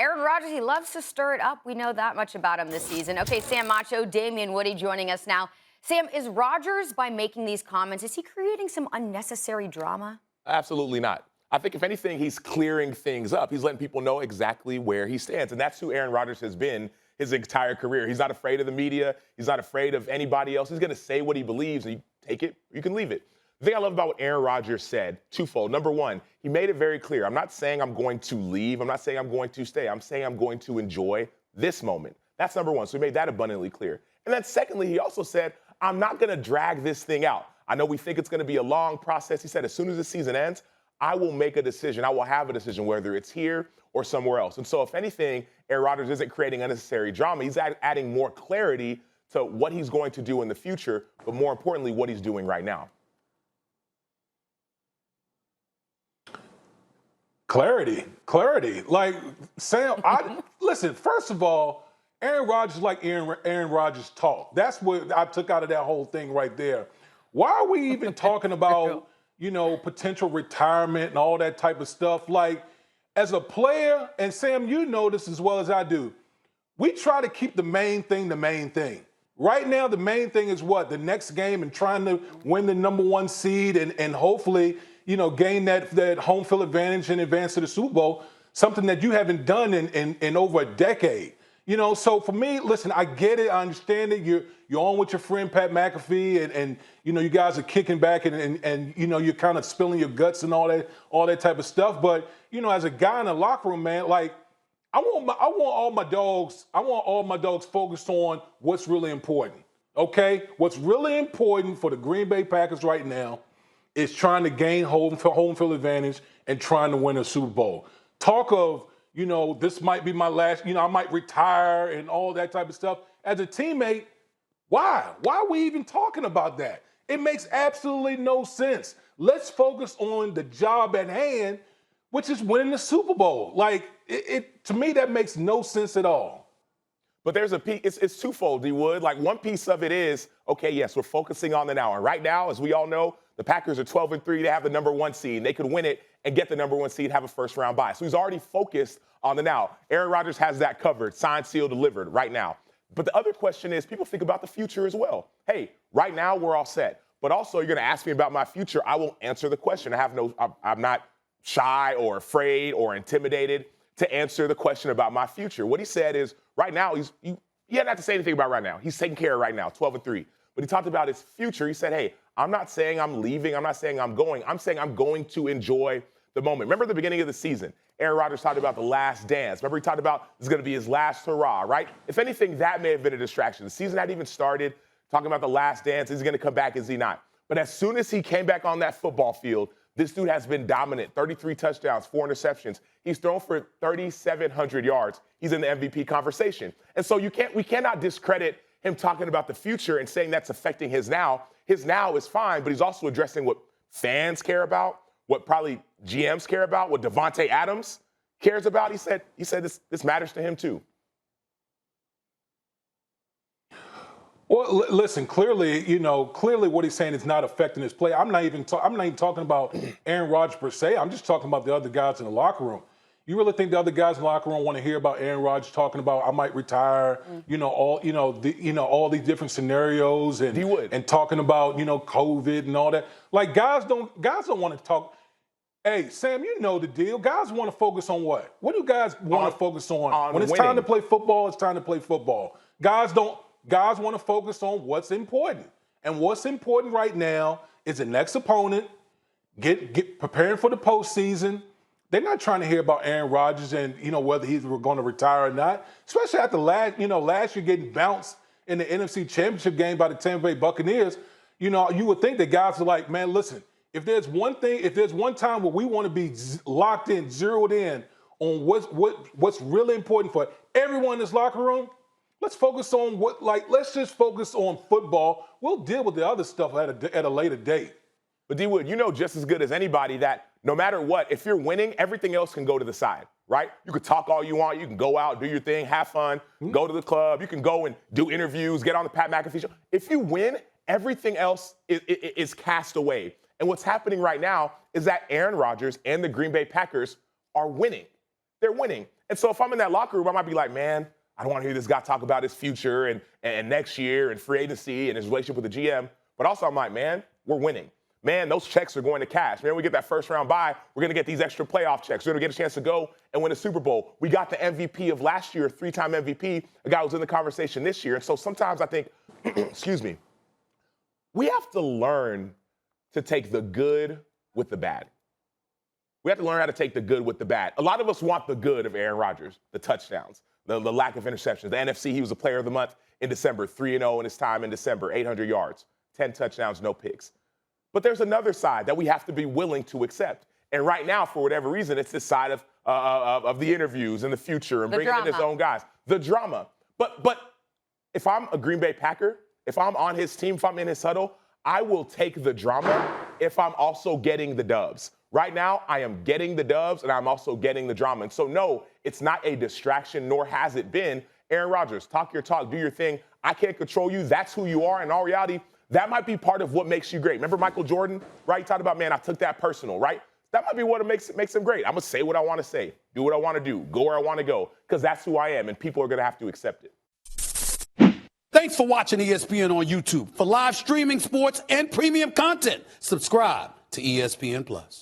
Aaron Rodgers, he loves to stir it up. We know that much about him this season. Okay, Sam Macho, Damian Woody joining us now. Sam, is Rodgers, by making these comments, is he creating some unnecessary drama? Absolutely not. I think if anything, he's clearing things up. He's letting people know exactly where he stands. And that's who Aaron Rodgers has been his entire career. He's not afraid of the media. He's not afraid of anybody else. He's going to say what he believes, and you take it, you can leave it. The thing I love about what Aaron Rodgers said, twofold. Number one, he made it very clear. I'm not saying I'm going to leave. I'm not saying I'm going to stay. I'm saying I'm going to enjoy this moment. That's number one. So he made that abundantly clear. And then secondly, he also said, I'm not going to drag this thing out. I know we think it's going to be a long process. He said, as soon as the season ends, I will make a decision. I will have a decision, whether it's here or somewhere else. And so if anything, Aaron Rodgers isn't creating unnecessary drama. He's adding more clarity to what he's going to do in the future, but more importantly, what he's doing right now. Clarity. Like, Sam, listen, first of all, Aaron Rodgers like Aaron Rodgers talk. That's what I took out of that whole thing right there. Why are we even talking about, potential retirement and all that type of stuff? Like, as a player, and Sam, you know this as well as I do, we try to keep the main thing the main thing. Right now, the main thing is what? The next game and trying to win the number 1 seed and hopefully, gain that home field advantage and advance to the Super Bowl, something that you haven't done in over a decade. So for me, listen, I get it. I understand it. You're on with your friend Pat McAfee and you guys are kicking back and you're kind of spilling your guts and all that type of stuff. But, as a guy in the locker room, man, like, I want all my dogs focused on what's really important. Okay? What's really important for the Green Bay Packers right now is trying to gain home field advantage and trying to win a Super Bowl. Talk of, this might be my last, I might retire and all that type of stuff. As a teammate, why? Why are we even talking about that? It makes absolutely no sense. Let's focus on the job at hand, which is winning the Super Bowl. Like, to me, that makes no sense at all. But there's a piece, it's twofold, D. Wood. Like, one piece of it is, okay, yes, we're focusing on the now. And right now, as we all know, the Packers are 12-3. They have the number 1 seed. They could win it and get the number 1 seed, have a first-round bye. So he's already focused on the now. Aaron Rodgers has that covered, signed, sealed, delivered right now. But the other question is, people think about the future as well. Hey, right now we're all set. But also, you're going to ask me about my future. I will answer the question. I'm not shy or afraid or intimidated to answer the question about my future. What he said is, right now, he hadn't had to say anything about right now. He's taking care of right now, 12-3. But he talked about his future. He said, hey, I'm not saying I'm leaving. I'm not saying I'm going. I'm saying I'm going to enjoy the moment. Remember the beginning of the season, Aaron Rodgers talked about the last dance. Remember he talked about this is going to be his last hurrah, right? If anything, that may have been a distraction. The season hadn't even started, talking about the last dance. Is he going to come back? Is he not? But as soon as he came back on that football field, this dude has been dominant. 33 touchdowns, 4 interceptions. He's thrown for 3,700 yards. He's in the MVP conversation. And so we cannot discredit him talking about the future and saying that's affecting his now. His now is fine, but he's also addressing what fans care about, what probably GMs care about, what Devontae Adams cares about. He said this matters to him too. Well, listen, clearly what he's saying is not affecting his play. I'm not even talking about Aaron Rodgers per se. I'm just talking about the other guys in the locker room. You really think the other guys in the locker room want to hear about Aaron Rodgers talking about I might retire, all these different scenarios and talking about, COVID and all that. Like, guys don't want to talk. Hey, Sam, you know the deal. Guys want to focus on what? What do guys want to focus on? When it's winning. time to play football, it's time to play football. Guys want to focus on what's important. And what's important right now is the next opponent, get preparing for the postseason. They're not trying to hear about Aaron Rodgers and, whether he's going to retire or not, especially after last year getting bounced in the NFC Championship game by the Tampa Bay Buccaneers. You would think that guys are like, man, listen, if there's one time where we want to be locked in, zeroed in on what's really important for everyone in this locker room, let's focus on let's just focus on football. We'll deal with the other stuff at a later date. But D. Wood, you know just as good as anybody that no matter what, if you're winning, everything else can go to the side, right? You can talk all you want. You can go out, do your thing, have fun, go to the club. You can go and do interviews, get on the Pat McAfee show. If you win, everything else is cast away. And what's happening right now is that Aaron Rodgers and the Green Bay Packers are winning. they're winning. And so if I'm in that locker room, I might be like, man, I don't want to hear this guy talk about his future and next year and free agency and his relationship with the GM. But also I'm like, man, we're winning. Man, those checks are going to cash. Man, we get that first round bye. We're going to get these extra playoff checks. We're going to get a chance to go and win a Super Bowl. We got the MVP of last year, 3-time MVP, a guy who was in the conversation this year. And so sometimes I think, excuse me, we have to learn to take the good with the bad. We have to learn how to take the good with the bad. A lot of us want the good of Aaron Rodgers, the touchdowns, the lack of interceptions. The NFC, he was a player of the month in December, 3-0 in his time in December, 800 yards, 10 touchdowns, no picks. But there's another side that we have to be willing to accept. And right now, for whatever reason, it's this side of the interviews and the future and bringing in his own guys. The drama. But if I'm a Green Bay Packer, if I'm on his team, if I'm in his huddle, I will take the drama if I'm also getting the dubs. Right now, I am getting the dubs, and I'm also getting the drama. And so, no, it's not a distraction, nor has it been. Aaron Rodgers, talk your talk, do your thing. I can't control you. That's who you are. In all reality, that might be part of what makes you great. Remember Michael Jordan, right? He talked about, man, I took that personal, right? That might be what makes him great. I'm going to say what I want to say, do what I want to do, go where I want to go, because that's who I am, and people are going to have to accept it. Thanks for watching ESPN on YouTube. For live streaming, sports, and premium content, subscribe to ESPN+.